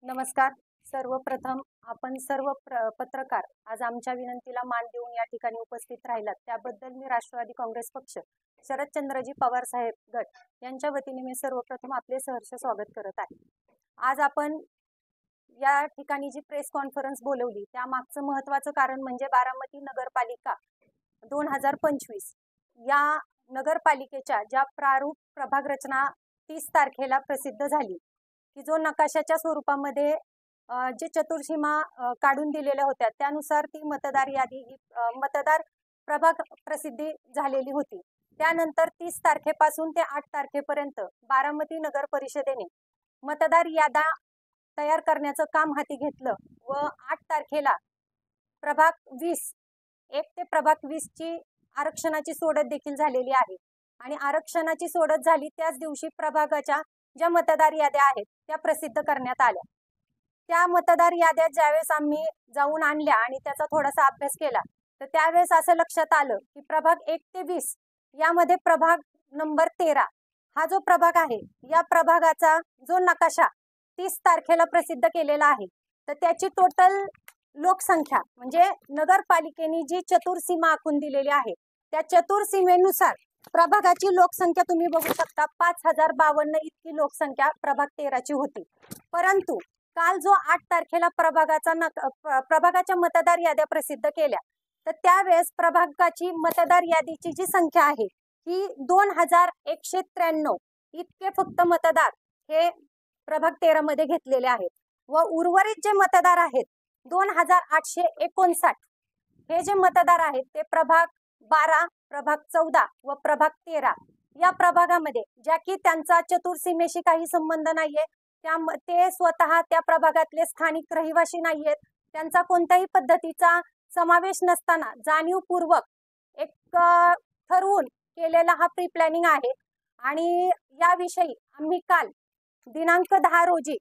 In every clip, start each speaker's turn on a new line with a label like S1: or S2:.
S1: नमस्कार. सर्वप्रथम आपण सर्व पत्रकार आज आमच्या विनंतीला मान देऊन या ठिकाणी उपस्थित राहिलात त्याबद्दल मी राष्ट्रवादी काँग्रेस पक्ष शरदचंद्रजी पवार साहेब गट यांच्या वतीने मी सर्वप्रथम आपले सहर्ष स्वागत करत आहे. आज आपण या ठिकाणी जी प्रेस कॉन्फरन्स बोलवली त्यामागचं महत्त्वाचं कारण म्हणजे बारामती नगरपालिका 2025 या नगरपालिकेच्या ज्या प्रारूप प्रभाग रचना 30 तारखेला प्रसिद्ध झाली की जो नकाशाच्या स्वरूपामध्ये जे चतुर्सीमा काढून दिलेल्या होत्या त्यानुसार ती मतदार यादी मतदार प्रभाग प्रसिद्धी झालेली होती. त्यानंतर 30 तारखेपासून ते 8 तारखेपर्यंत बारामती नगर परिषदेने मतदार याद्या तयार करण्याचं काम हाती घेतलं व 8 तारखेला प्रभाग 20 1 ते प्रभाग 20 ची आरक्षणाची सोडत देखील झालेली आहे आणि आरक्षणाची सोडत झाली त्याच दिवशी प्रभागाच्या ज्या मतदार याद्या आहेत त्या प्रसिद्ध करण्यात आल्या. त्या मतदार याद्या ज्यावेळेस आम्ही जाऊन आणल्या आणि त्याचा थोडासा अभ्यास केला तर त्यावेळेस असं लक्षात आलं की प्रभाग 1 ते 20 यामध्ये प्रभाग नंबर 13 हा जो प्रभाग आहे या प्रभागाचा जो नकाशा 30 तारखेला प्रसिद्ध केलेला आहे तर त्याची टोटल लोकसंख्या म्हणजे नगरपालिकेने जी चतुर्सीमा आखून दिलेली आहे त्या चतुर्सीमेनुसार प्रभागाची लोकसंख्या तुम्ही बघू शकता 5052 इतकी लोकसंख्या प्रभाग 13 ची होती. परंतु काल जो 8 तारखेला प्रभागाच्या मतदार याद्या प्रसिद्ध केल्या तर त्यावेळेस प्रभागाची मतदार यादीची जी संख्या आहे ही 2193 इतके फक्त मतदार हे प्रभाग 13 मध्ये घेतलेले आहेत व उर्वरित जे मतदार आहेत 2859 हे जे मतदार आहेत ते प्रभाग 12 प्रभाग 14 व प्रभाग 13 या प्रभागामध्ये ज्या की त्यांचा चतुर्सीमेशी काही संबंध नाहीये ते स्वतः त्या प्रभागातले स्थानिक रहिवासी नाहीयेत त्यांचा कोणत्याही पद्धतीचा समावेश नसताना जाणीवपूर्वक एक ठरवून केलेला हा प्री प्लॅनिंग आहे आणि याविषयी आम्ही काल दिनांक 10 रोजी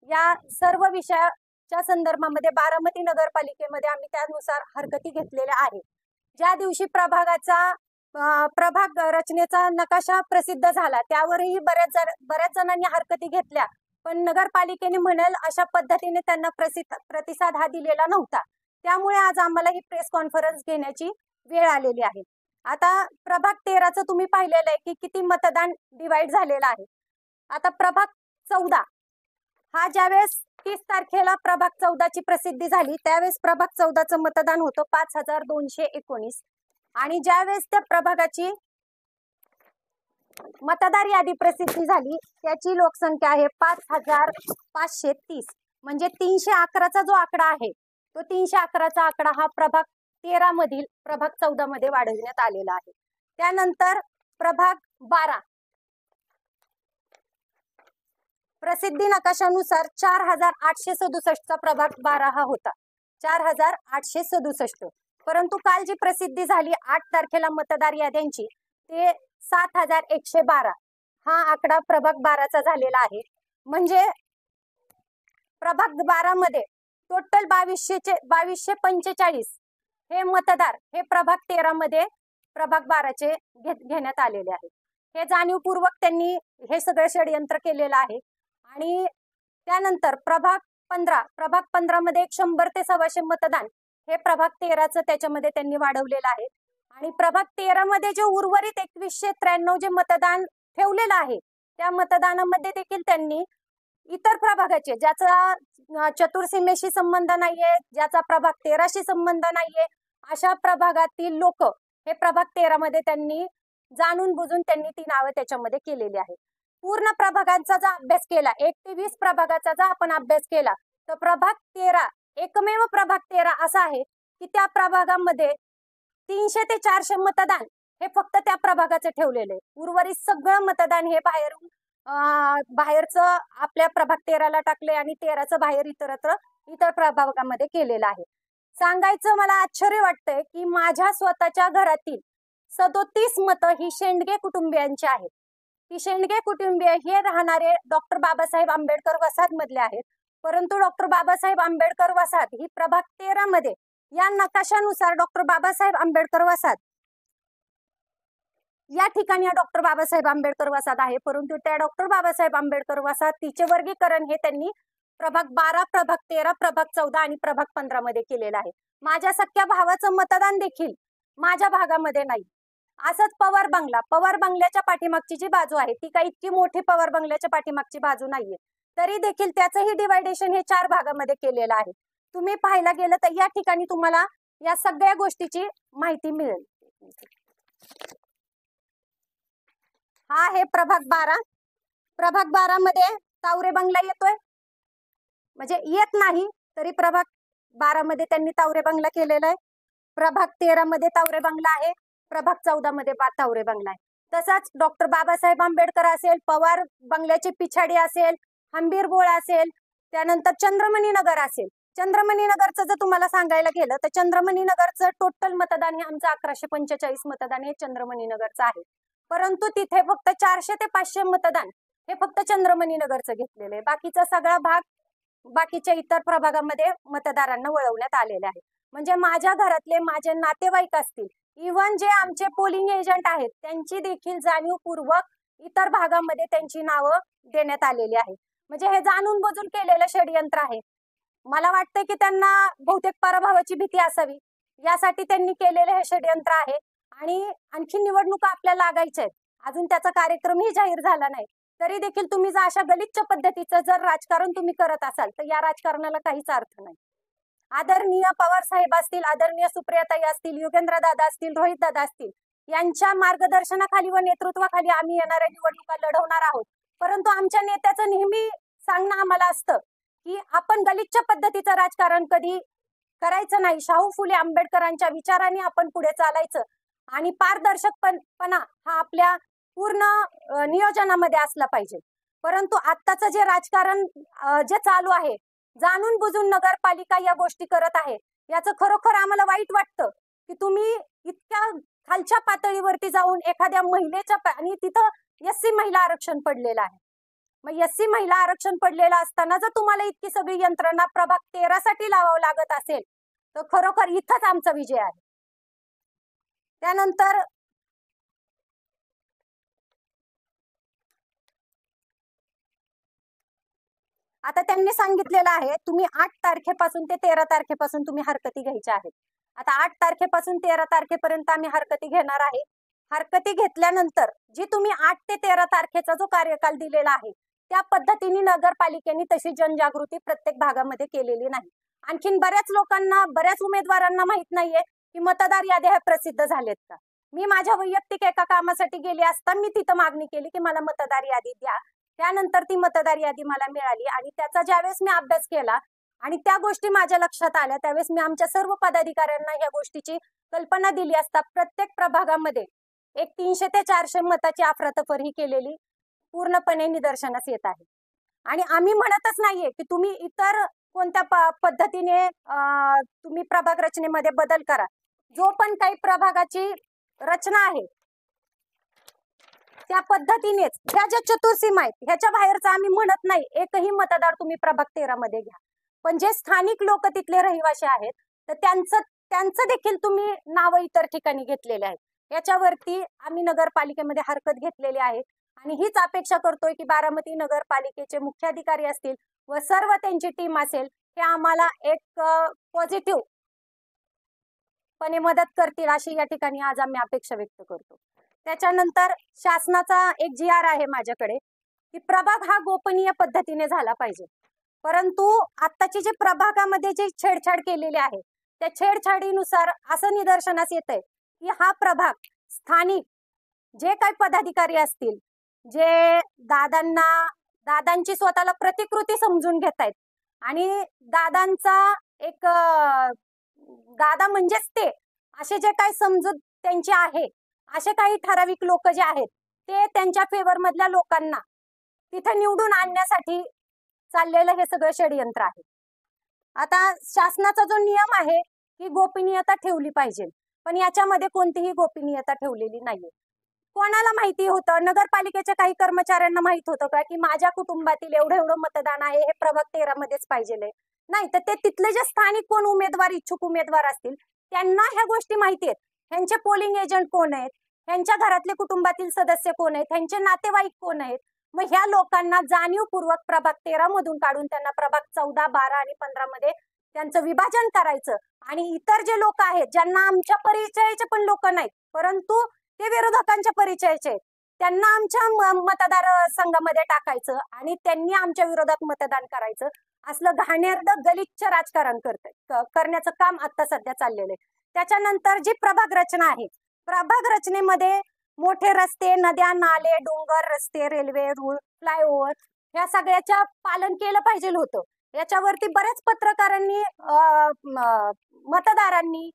S1: या सर्व विषयाच्या संदर्भामध्ये बारामती नगरपालिकेमध्ये आम्ही त्यानुसार हरकती घेतलेल्या आहे. ज्या दिवशी प्रभाग रचनेचा नकाशा प्रसिद्ध झाला त्यावरही बऱ्याच जणांनी हरकती घेतल्या पण नगरपालिकेने म्हणेल अशा पद्धतीने त्यांना प्रतिसाद हा दिलेला नव्हता. त्यामुळे आज आम्हाला ही प्रेस कॉन्फरन्स घेण्याची वेळ आलेली आहे. आता प्रभाग 13चं तुम्ही पाहिलेलं आहे की किती मतदान डिवाइड झालेलं आहे. आता प्रभाग 14 हा ज्यावेळेस 30 तारखेला प्रभाग 14 ची प्रसिद्धी झाली त्यावेळेस प्रभाग 14चं मतदान होतं 5219 आणि ज्यावेळेस त्या प्रभागाची मतदार यादी प्रसिद्धी झाली त्याची लोकसंख्या आहे 5530 म्हणजे 311चा जो आकडा आहे तो 311चा आकडा हा प्रभाग 13 मधील प्रभाग 14 मध्ये वाढवण्यात आलेला आहे. त्यानंतर प्रभाग 12 प्रसिद्धी नकाशानुसार 4867 चा प्रभाग 12 हा होता 4867 परंतु काल जी प्रसिद्धी झाली 8 तारखेला मतदार याद्यांची ते 7112 हा आकडा प्रभाग 12चा झालेला आहे. म्हणजे प्रभाग 12 मध्ये टोटल 2245 हे मतदार हे प्रभाग 13 मध्ये प्रभाग 12चे घेण्यात आलेले आहे. हे जाणीवपूर्वक त्यांनी हे सगळं षडयंत्र केलेलं आहे. आणि त्यानंतर प्रभाग 15 मध्ये 100 ते 125 मतदान हे प्रभाग 13चं त्याच्यामध्ये त्यांनी वाढवलेलं आहे आणि प्रभाग 13 मध्ये जे उर्वरित 2193 जे मतदान ठेवलेलं आहे त्या मतदानामध्ये देखील त्यांनी इतर प्रभागाचे ज्याचा चतुर्सीमेशी संबंध नाहीये ज्याचा प्रभाग 13शी संबंध नाहीये अशा प्रभागातील लोक हे प्रभाग 13 मध्ये त्यांनी जाणून बुजून त्यांनी ती नावं त्याच्यामध्ये केलेली आहेत. पूर्ण प्रभागांचा जर अभ्यास केला 1 ते 20 प्रभागाचा जर आपण अभ्यास केला तर प्रभाग 13 एकमेव प्रभाग 13 असा आहे की त्या प्रभागामध्ये 300 ते 400 मतदान हे फक्त त्या प्रभागाचं ठेवलेलं आहे. उर्वरित सगळं मतदान हे बाहेरचं आपल्या प्रभाग 13ला टाकले आणि 13चं बाहेर इतर प्रभागामध्ये केलेलं आहे. सांगायचं मला आश्चर्य वाटतंय की माझ्या स्वतःच्या घरातील 37 मतं ही शेंडगे कुटुंबियांची आहेत. ही शेंडगे कुटुंबीय हे राहणारे डॉक्टर बाबासाहेब आंबेडकर वसाहत मधले आहेत परंतु डॉक्टर बाबासाहेब आंबेडकर वसाहत ही प्रभाग 13 मध्ये या नकाशानुसार डॉक्टर बाबासाहेब आंबेडकर वसाहत या ठिकाणी डॉक्टर बाबासाहेब आंबेडकर वसाहत आहे परंतु त्या डॉक्टर बाबासाहेब आंबेडकर वसाहतीचे वर्गीकरण हे त्यांनी प्रभाग 12, प्रभाग 13, प्रभाग 14 आणि प्रभाग 15 मध्ये केलेलं आहे. माझ्या सख्या भावाचं मतदान देखील माझ्या भागामध्ये नाही. असंच पवार बंगल्याच्या पाठीमागची जी बाजू आहे ती काही इतकी मोठी पवार बंगल्याच्या पाठीमागची बाजू नाहीये, तरी देखील त्याचंही डिवायडेशन हे 4 भागामध्ये केलेलं आहे. तुम्ही पाहायला गेलं तर या ठिकाणी तुम्हाला या सगळ्या गोष्टीची माहिती मिळेल. हा आहे प्रभाग 12. प्रभाग 12 मध्ये तावरे बंगला येतोय, म्हणजे येत नाही तरी प्रभाग 12 मध्ये त्यांनी तावरे बंगला केलेला आहे. प्रभाग 13 मध्ये तावरे बंगला आहे, प्रभाग 14 मध्ये तावरे बंगला आहे. तसाच डॉक्टर बाबासाहेब आंबेडकर असेल, पवार बंगल्याची पिछाडी असेल, हंबीर बोळ असेल, त्यानंतर चंद्रमणी नगर असेल. चंद्रमणी नगरचं जर तुम्हाला सांगायला गेलं तर चंद्रमणी नगरचं टोटल मतदान हे आमचं 1145 मतदान हे चंद्रमणी नगरचं आहे. परंतु तिथे फक्त 400 ते 500 मतदान हे फक्त चंद्रमणी नगरचं घेतलेलं आहे. बाकीचा सगळा भाग बाकीच्या इतर प्रभागामध्ये मतदारांना वळवण्यात आलेले आहे. म्हणजे माझ्या घरातले माझे नातेवाईक असतील, इव्हन जे आमचे पोलिंग एजंट आहेत त्यांची देखील जाणीवपूर्वक इतर भागामध्ये त्यांची नावं देण्यात आलेली आहे. म्हणजे हे जाणून बुजून केलेलं षडयंत्र आहे. मला वाटतं की त्यांना बहुतेक पराभवाची भीती असावी यासाठी त्यांनी केलेले हे षडयंत्र आहे. आणि आणखी निवडणुका आपल्या लागायच्या आहेत, अजून त्याचा कार्यक्रमही जाहीर झाला नाही, तरी देखील तुम्ही जर अशा गलिच्छ पद्धतीचं जर राजकारण तुम्ही करत असाल तर या राजकारणाला काहीच अर्थ नाही. आदरणीय पवार साहेब असतील, आदरणीय सुप्रियाताई असतील, योगेंद्र दादा असतील, रोहित दादा असतील, यांच्या मार्गदर्शनाखाली व नेतृत्वाखाली आम्ही येणाऱ्या निवडणुका लढवणार आहोत. परंतु आमच्या नेत्याचं नेहमी सांगणं आम्हाला असतं की आपण गलिच्छ पद्धतीचं राजकारण कधी करायचं नाही. शाहू फुले आंबेडकरांच्या विचाराने आपण पुढे चालायचं आणि पारदर्शकपणा हा आपल्या पूर्ण नियोजनामध्ये असला पाहिजे. परंतु आत्ताचं जे राजकारण जे चालू आहे, जाणून बुजून नगरपालिका या गोष्टी करत आहे, याचं खरोखर आम्हाला वाईट वाटतं की तुम्ही इतक्या खालच्या पातळीवरती जाऊन एखाद्या महिलेच्या आणि तिथं एससी महिला आरक्षण पडलेलं आहे. मग एससी महिला आरक्षण पडलेलं असताना जर तुम्हाला इतकी सगळी यंत्रणा प्रभाग 13 साठी लावावं लागत असेल तर खरोखर इथंच आमचा विजय आहे. त्यानंतर आता त्यांनी सांगितलेलं आहे तुम्ही 8 तारखेपासून ते 13 तारखेपासून तुम्ही हरकती घ्यायच्या आहेत. आता 8 तारखेपासून 13 तारखेपर्यंत आम्ही हरकती घेणार आहे. हरकती घेतल्यानंतर जी तुम्ही 8 ते 13 तारखेचा जो कार्यकाल दिलेला आहे त्या पद्धतीने नगरपालिकेने तशी जनजागृती प्रत्येक भागामध्ये केलेली नाही. आणखीन बऱ्याच लोकांना, बऱ्याच उमेदवारांना माहित नाहीये की मतदार याद्या ह्या प्रसिद्ध झालेत का. मी माझ्या वैयक्तिक एका कामासाठी गेले असता मी तिथं मागणी केली की मला मतदार यादी द्या. त्यानंतर ती मतदार यादी मला मिळाली आणि त्याचा ज्यावेळेस मी अभ्यास केला आणि त्या गोष्टी माझ्या लक्षात आल्या त्यावेळेस मी आमच्या सर्व पदाधिकाऱ्यांना या गोष्टीची कल्पना दिली असता प्रत्येक प्रभागामध्ये एक 300 ते 400 मताची अफरातफर केलेली पूर्णपणे निदर्शनास येत आहे. आणि आम्ही म्हणतच नाहीये की तुम्ही इतर कोणत्या पद्धतीने तुम्ही प्रभाग रचनेमध्ये बदल करा. जो पण काही प्रभागाची रचना आहे त्या पद्धतीनेच ह्या ज्या चतुर्सीमा आहेत ह्याच्या बाहेरचा आम्ही म्हणत नाही एकही मतदार तुम्ही प्रभाग 13 मध्ये घ्या. पण जे स्थानिक लोक तिथले रहिवासी आहेत तर त्यांचं देखील तुम्ही नाव इतर ठिकाणी घेतलेले आहेत. याच्यावरती आम्ही नगरपालिकेमध्ये हरकत घेतलेली आहे आणि हीच अपेक्षा करतोय की बारामती नगरपालिकेचे मुख्याधिकारी असतील व सर्व त्यांची टीम असेल हे आम्हाला एक पॉझिटिव्ह पणे मदत करतील अशी या ठिकाणी आज आम्ही अपेक्षा व्यक्त करतो. त्याच्यानंतर शासनाचा एक GR आहे माझ्याकडे की प्रभाग हा गोपनीय पद्धतीने झाला पाहिजे. परंतु आत्ताची जी प्रभागामध्ये जी छेडछाड केलेली आहे त्या छेडछाडीनुसार असं निदर्शनास येतंय की हा प्रभाग स्थानिक जे काही पदाधिकारी असतील, जे दादांची स्वतःला प्रतिकृती समजून घेतायत आणि दादांचा एक दादा म्हणजेच ते असे जे काही समजूत त्यांची आहे, असे काही ठराविक लोक जे आहेत ते त्यांच्या फेवर मधल्या लोकांना तिथे निवडून आणण्यासाठी चाललेलं हे सगळं षडयंत्र आहे. आता शासनाचा जो नियम आहे की गोपनीयता ठेवली पाहिजे, पण याच्यामध्ये कोणतीही गोपनीयता ठेवलेली नाहीये. कोणाला माहिती होतं, नगरपालिकेच्या काही कर्मचाऱ्यांना माहित होतं का की माझ्या कुटुंबातील एवढं मतदान आहे हे प्रभाग 13 मध्येच पाहिजे नाही. तर ते तिथले जे स्थानिक कोण उमेदवार, इच्छुक उमेदवार असतील त्यांना ह्या गोष्टी माहिती आहेत. ह्यांचे पोलिंग एजंट कोण आहेत, ह्यांच्या घरातले कुटुंबातील सदस्य कोण आहेत, ह्यांचे नातेवाईक कोण आहेत, मग ह्या लोकांना जाणीवपूर्वक प्रभाग 13 मधून काढून त्यांना प्रभाग 14, 12 आणि 15 मध्ये त्यांचं विभाजन करायचं आणि इतर जे लोक आहेत ज्यांना आमच्या परिचयाचे पण लोक नाहीत परंतु ते विरोधकांच्या परिचयाचे त्यांना आमच्या मतदार संघामध्ये टाकायचं आणि त्यांनी आमच्या विरोधात मतदान करायचं असलं घाणेरड गलिच्छ राजकारण करण्याचं काम आता सध्या चाललेलं आहे. त्याच्यानंतर जी प्रभाग रचना आहे प्रभाग रचनेमध्ये मोठे रस्ते, नद्या, नाले, डोंगर, रस्ते, रेल्वे, रूळ, फ्लायओव्हर ह्या सगळ्याच्या पालन केलं पाहिजे होतं. याच्यावरती बऱ्याच पत्रकारांनी मतदारांनी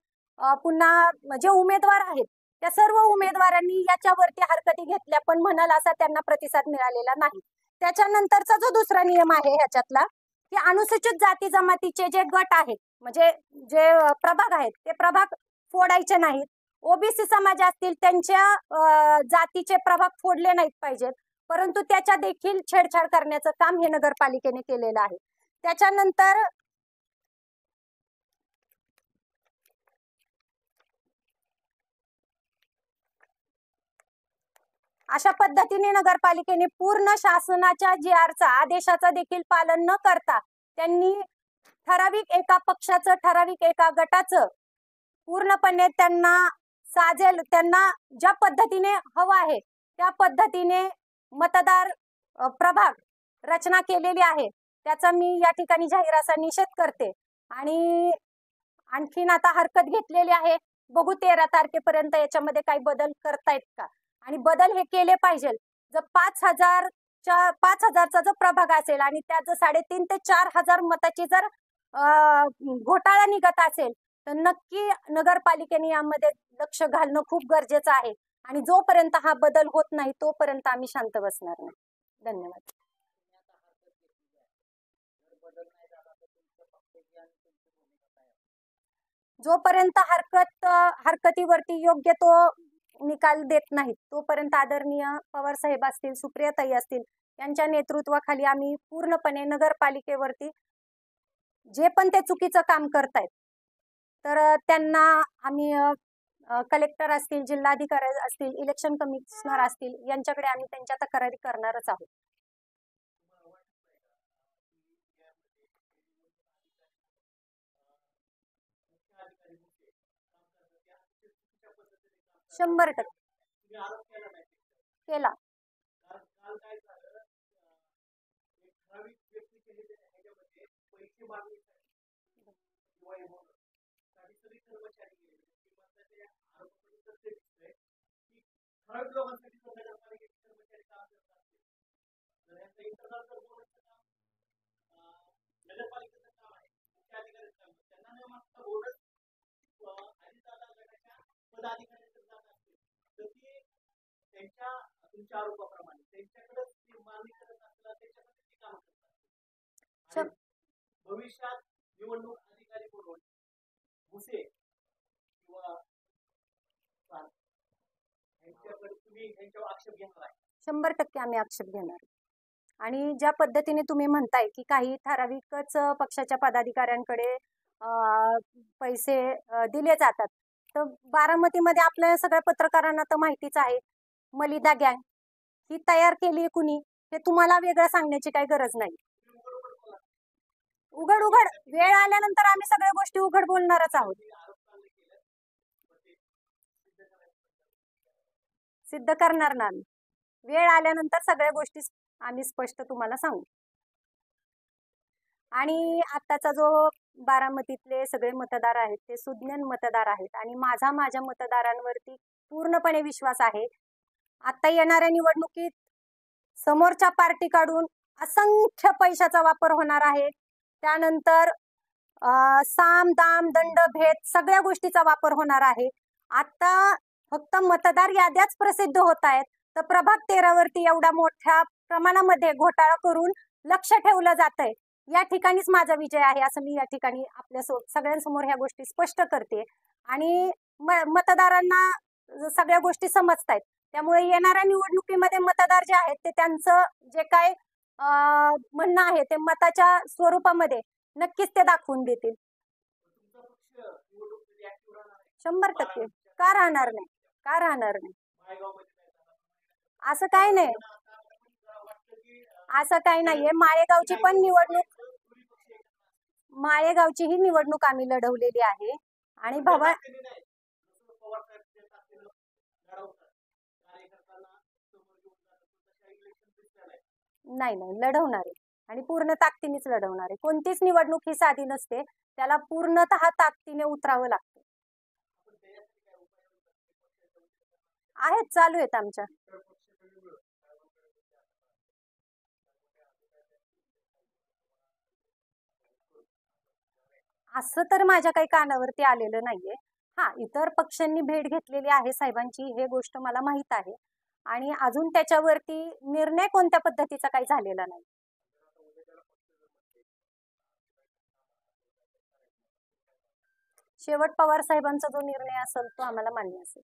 S1: पुन्हा जे उमेदवार आहेत त्या सर्व उमेदवारांनी याच्यावरती हरकती घेतल्या पण म्हणाल असा त्यांना प्रतिसाद मिळालेला नाही. त्याच्यानंतरचा जो दुसरा नियम आहे ह्याच्यातला की अनुसूचित जाती जमातीचे जे गट आहेत म्हणजे जे प्रभाग आहेत ते प्रभाग फोडायचे नाहीत. ओबीसी समाज असतील त्यांच्या जातीचे प्रभाग फोडले नाहीत पाहिजेत परंतु त्याच्या देखील छेडछाड करण्याचं काम हे नगरपालिकेने केलेलं आहे. त्याच्यानंतर अशा पद्धतीने नगरपालिकेने पूर्ण शासनाच्या GRचा आदेशाचा देखील पालन न करता त्यांनी ठराविक एका पक्षाचं ठराविक एका गटाचं पूर्णपणे त्यांना साजेल त्यांना ज्या पद्धतीने हवं आहे त्या पद्धतीने मतदार प्रभाग रचना केलेली आहे त्याचा मी या ठिकाणी जाहीर असा निषेध करते. आणि आणखीन आता हरकत घेतलेली आहे बघू 13 तारखेपर्यंत याच्यामध्ये काही बदल करतायत का आणि बदल हे केले पाहिजे. जर 5,000चा जो प्रभाग असेल आणि त्यात जर 3,500 ते 4,000 मताची जर घोटाळा निघत असेल तर नक्की नगरपालिकेने यामध्ये लक्ष घालणं खूप गरजेचं आहे आणि जोपर्यंत हा बदल होत नाही तोपर्यंत आम्ही शांत बसणार नाही. धन्यवाद. जोपर्यंत हरकतीवरती योग्य तो निकाल देत नाहीत तोपर्यंत आदरणीय पवार साहेब असतील, सुप्रियाताई असतील यांच्या नेतृत्वाखाली आम्ही पूर्णपणे नगरपालिकेवरती जे पण ते चुकीचं काम करतायत तर त्यांना आम्ही कलेक्टर असतील, जिल्हाधिकारी असतील, इलेक्शन कमिशनर असतील यांच्याकडे आम्ही त्यांच्या तक्रारी करणारच आहोत. 100% केला.
S2: भविष्यात निवडणूक अधिकारी म्हणून भुसे किंवा तुम्ही यांच्यावर आक्षेप घेणार आहे?
S1: 100% आम्ही आक्षेप घेणार. आणि ज्या पद्धतीने तुम्ही म्हणताय की काही ठराविकच पक्षाच्या पदाधिकाऱ्यांकडे पैसे दिले जातात तर बारामतीमध्ये आपल्या सगळ्या पत्रकारांना तर माहितीच आहे मलिदा गँग ही तयार केली कुणी हे तुम्हाला वेगळं सांगण्याची काही गरज नाही. उघड वेळ आल्यानंतर आम्ही सगळ्या गोष्टी उघड बोलणारच आहोत. सिद्ध करणार ना आम्ही वेळ आल्यानंतर सगळ्या गोष्टी आम्ही स्पष्ट तुम्हाला सांगू. आणि आताचा जो बारामतीतले सगळे मतदार आहेत ते सुज्ञान मतदार आहेत आणि माझ्या मतदारांवरती पूर्णपणे विश्वास आहे. आता येणाऱ्या निवडणुकीत समोरच्या पार्टीकडून असंख्य पैशाचा वापर होणार आहे. त्यानंतर साम दाम दंड भेद सगळ्या गोष्टीचा वापर होणार आहे. आता फक्त मतदार याद्याच प्रसिद्ध होत आहेत तर प्रभाग 13 वरती एवढा मोठ्या प्रमाणामध्ये घोटाळा करून लक्ष ठेवलं जात आहे. या ठिकाणीच माझा विजय आहे असं मी या ठिकाणी आपल्या सगळ्यांसमोर ह्या गोष्टी स्पष्ट करते. आणि मतदारांना सगळ्या गोष्टी समजतायत त्यामुळे येणाऱ्या निवडणुकीमध्ये मतदार जे आहेत ते त्यांचं जे काय म्हणणं आहे ते मताच्या स्वरूपामध्ये नक्कीच ते दाखवून देतील. 100% का राहणार नाही, का राहणार नाही असं काही नाही. असं काही नाहीये. माळेगावची पण निवडणूक, माळेगावची ही निवडणूक आम्ही लढवलेली आहे आणि भवा नाही नाही लढवणार आहे आणि पूर्ण ताकदीनेच लढवणार आहे. कोणतीच निवडणूक ही साधी नसते, त्याला पूर्णतः ताकदीने उतरावं लागतं. आहेत, चालू आहेत आमच्या. असं तर माझ्या काही कानावरती आलेलं नाहीये. हा, इतर पक्षांनी भेट घेतलेली आहे साहेबांची, हे गोष्ट मला माहित आहे आणि अजून त्याच्यावरती निर्णय कोणत्या पद्धतीचा काही झालेला नाही. शेवट पवार साहेबांचा जो निर्णय असेल तो आम्हाला मान्य असेल.